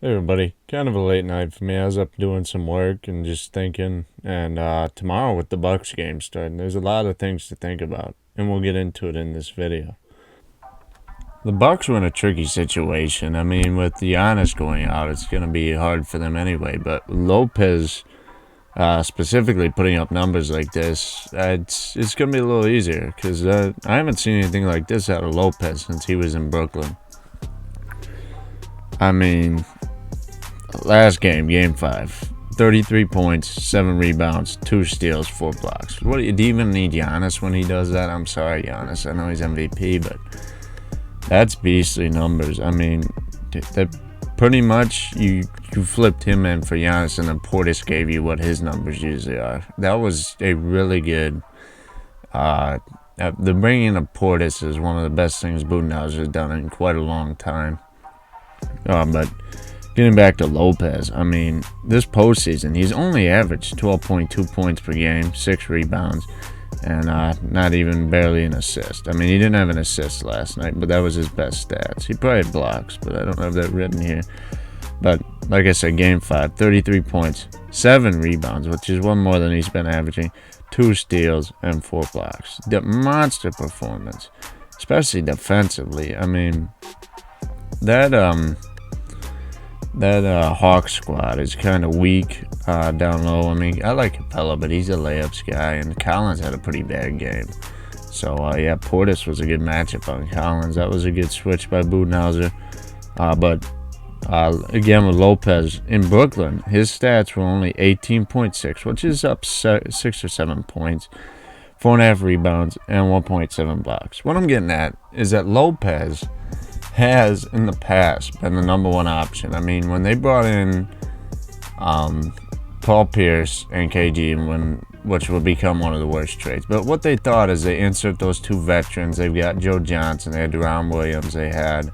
Hey everybody, kind of a late night for me. I was up doing some work and just thinking, and tomorrow with the Bucks game starting, there's a lot of things to think about, and we'll get into it in this video. The Bucks were in a tricky situation. I mean, with Giannis going out, it's going to be hard for them anyway. But Lopez, specifically putting up numbers like this, it's going to be a little easier because I haven't seen anything like this out of Lopez since he was in Brooklyn. I mean, last game, game 5. 33 points, 7 rebounds, 2 steals, 4 blocks. What do you even need Giannis when he does that? I'm sorry, Giannis. I know he's MVP, but that's beastly numbers. I mean, that pretty much you flipped him in for Giannis, and then Portis gave you what his numbers usually are. That was a really good. The bringing of Portis is one of the best things Budenholzer has done in quite a long time. But getting back to Lopez, I mean, this postseason, he's only averaged 12.2 points per game, 6 rebounds, and not even barely an assist. I mean, he didn't have an assist last night, but that was his best stats. He probably had blocks, but I don't have that written here. But like I said, game 5, 33 points, 7 rebounds, which is one more than he's been averaging, 2 steals, and 4 blocks. The monster performance, especially defensively. I mean, that Hawks squad is kind of weak down low. I mean, I like Capella, but he's a layups guy, and Collins had a pretty bad game. So, yeah, Portis was a good matchup on Collins. That was a good switch by Budenholzer. But again, with Lopez in Brooklyn, his stats were only 18.6, which is up 6 or 7 points, 4.5 rebounds, and 1.7 blocks. What I'm getting at is that Lopez has in the past been the number one option. I mean, when they brought in Paul Pierce and KG, which will become one of the worst trades, but what they thought is they insert those 2 veterans. They've got Joe Johnson, they had Deron Williams, they had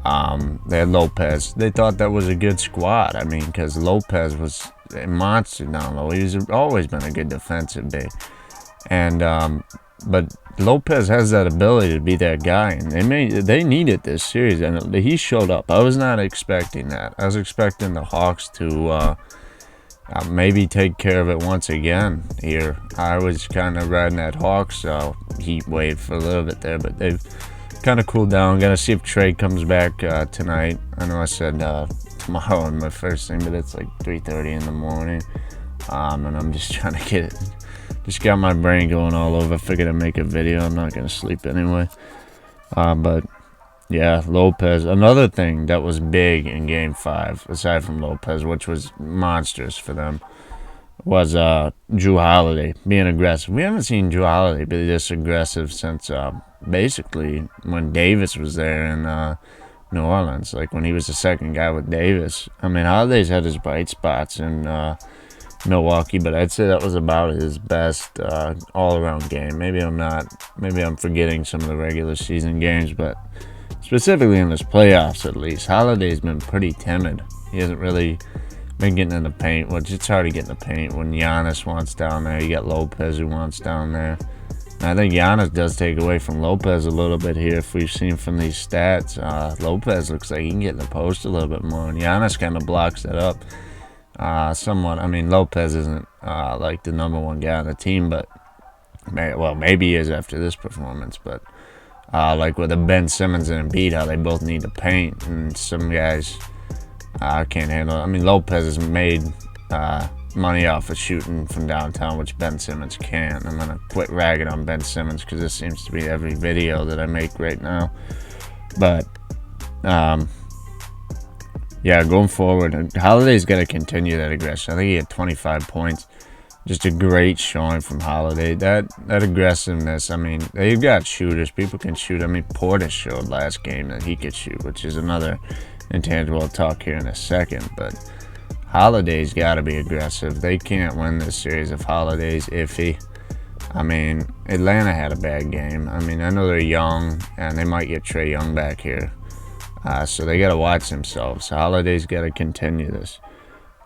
Lopez. They thought that was a good squad. I mean, because Lopez was a monster down low. He's always been a good defensive big, and but Lopez has that ability to be that guy, and they need it this series, and he showed up. I was not expecting that. I was expecting the Hawks to maybe take care of it once again here. I was kind of riding that Hawks heat wave for a little bit there, but they've kind of cooled down. Gonna see if Trey comes back tonight. I know I said tomorrow in my first thing, but it's like 3:30 in the morning, and I'm just trying to get it. Just got my brain going all over. Figured I'd make a video. I'm not going to sleep anyway. But, yeah, Lopez. Another thing that was big in Game 5, aside from Lopez, which was monstrous for them, was Jrue Holiday being aggressive. We haven't seen Jrue Holiday be this aggressive since basically when Davis was there in New Orleans. Like when he was the second guy with Davis. I mean, Holiday's had his bright spots in Milwaukee, but I'd say that was about his best all-around game. Maybe I'm forgetting some of the regular season games, but specifically in this playoffs at least, Holiday's been pretty timid. He hasn't really been getting in the paint, which it's hard to get in the paint when Giannis wants down there. You got Lopez who wants down there. And I think Giannis does take away from Lopez a little bit here. If we've seen from these stats, Lopez looks like he can get in the post a little bit more, and Giannis kind of blocks that up. Somewhat. I mean, Lopez isn't like the number one guy on the team, but maybe he is after this performance. But like with the Ben Simmons and Embiid, how they both need to paint, and some guys can't handle it. I mean, Lopez has made money off of shooting from downtown, which Ben Simmons can't. I'm gonna quit ragging on Ben Simmons because this seems to be every video that I make right now. But yeah, going forward, Holiday's got to continue that aggression. I think he had 25 points. Just a great showing from Holiday. That aggressiveness, I mean, they've got shooters. People can shoot. I mean, Portis showed last game that he could shoot, which is another intangible I'll talk here in a second. But Holiday's got to be aggressive. They can't win this series if Holiday's iffy. I mean, Atlanta had a bad game. I mean, I know they're young, and they might get Trae Young back here. So they got to watch themselves. Holiday's got to continue this.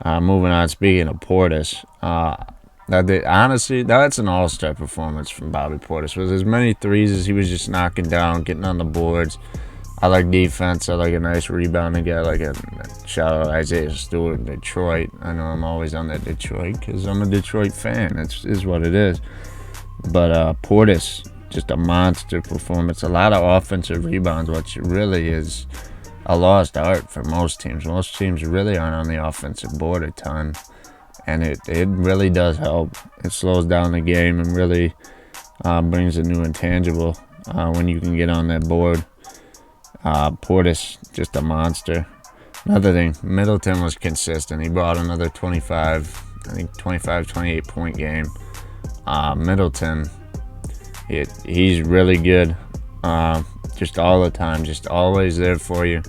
Moving on, speaking of Portis, honestly, that's an all-star performance from Bobby Portis. With as many threes as he was just knocking down, getting on the boards, I like defense. I like a nice rebounding guy. Like a shout out Isaiah Stewart in Detroit. I know I'm always on that Detroit because I'm a Detroit fan. It's is what it is. But Portis, just a monster performance. A lot of offensive rebounds, which really is a lost art for most teams. Most teams really aren't on the offensive board a ton, and it really does help. It slows down the game and really brings a new intangible when you can get on that board. Portis, just a monster. Another thing, Middleton was consistent. He brought another 25, 28 point game. Middleton, he's really good. Just all the time, just always there for you.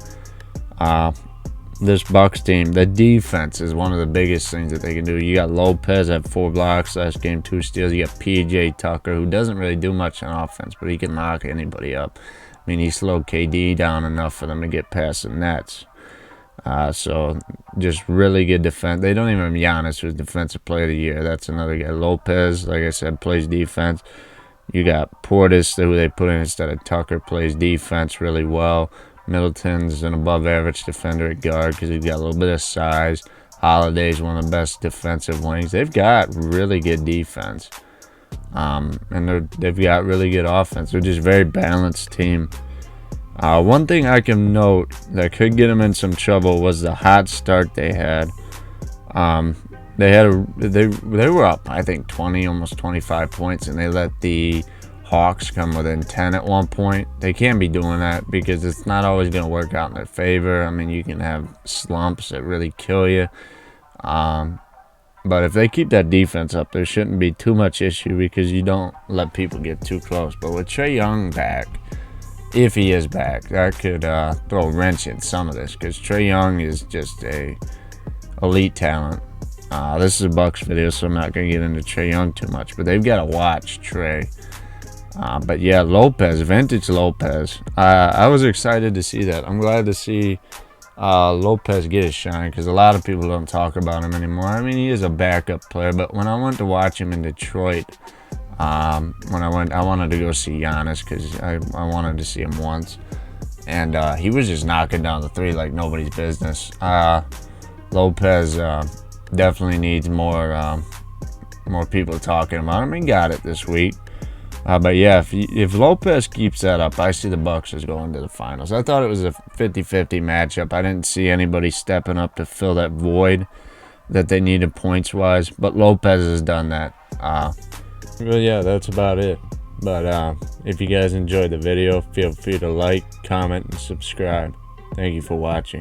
This Bucks team, the defense is one of the biggest things that they can do. You got Lopez at 4 blocks last game, 2 steals. You got PJ Tucker, who doesn't really do much on offense, but he can knock anybody up. I mean, he slowed KD down enough for them to get past the Nets. So just really good defense. They don't even have Giannis, who's Defensive Player of the Year. That's another guy. Lopez, like I said, plays defense. You got Portis, who they put in instead of Tucker, plays defense really well. Middleton's an above-average defender at guard because he's got a little bit of size. Holiday's one of the best defensive wings. They've got really good defense. And they've got really good offense. They're just a very balanced team. One thing I can note that could get them in some trouble was the hot start they had. They were up, I think, 20, almost 25 points, and they let the Hawks come within 10 at one point. They can't be doing that because it's not always going to work out in their favor. I mean, you can have slumps that really kill you. But if they keep that defense up, there shouldn't be too much issue because you don't let people get too close. But with Trae Young back, if he is back, that could throw a wrench in some of this because Trae Young is just a elite talent. This is a Bucks video, so I'm not going to get into Trae Young too much. But they've got to watch Trae. But yeah, Lopez, vintage Lopez. I was excited to see that. I'm glad to see Lopez get his shine because a lot of people don't talk about him anymore. I mean, he is a backup player, but when I went to watch him in Detroit, I wanted to go see Giannis because I wanted to see him once, and he was just knocking down the three like nobody's business. Lopez definitely needs more people talking about him. He got it this week. But yeah, if Lopez keeps that up, I see the Bucks as going to the finals. I thought it was a 50-50 matchup. I didn't see anybody stepping up to fill that void that they needed points-wise, but Lopez has done that. Well, yeah, that's about it. But if you guys enjoyed the video, feel free to like, comment, and subscribe. Thank you for watching.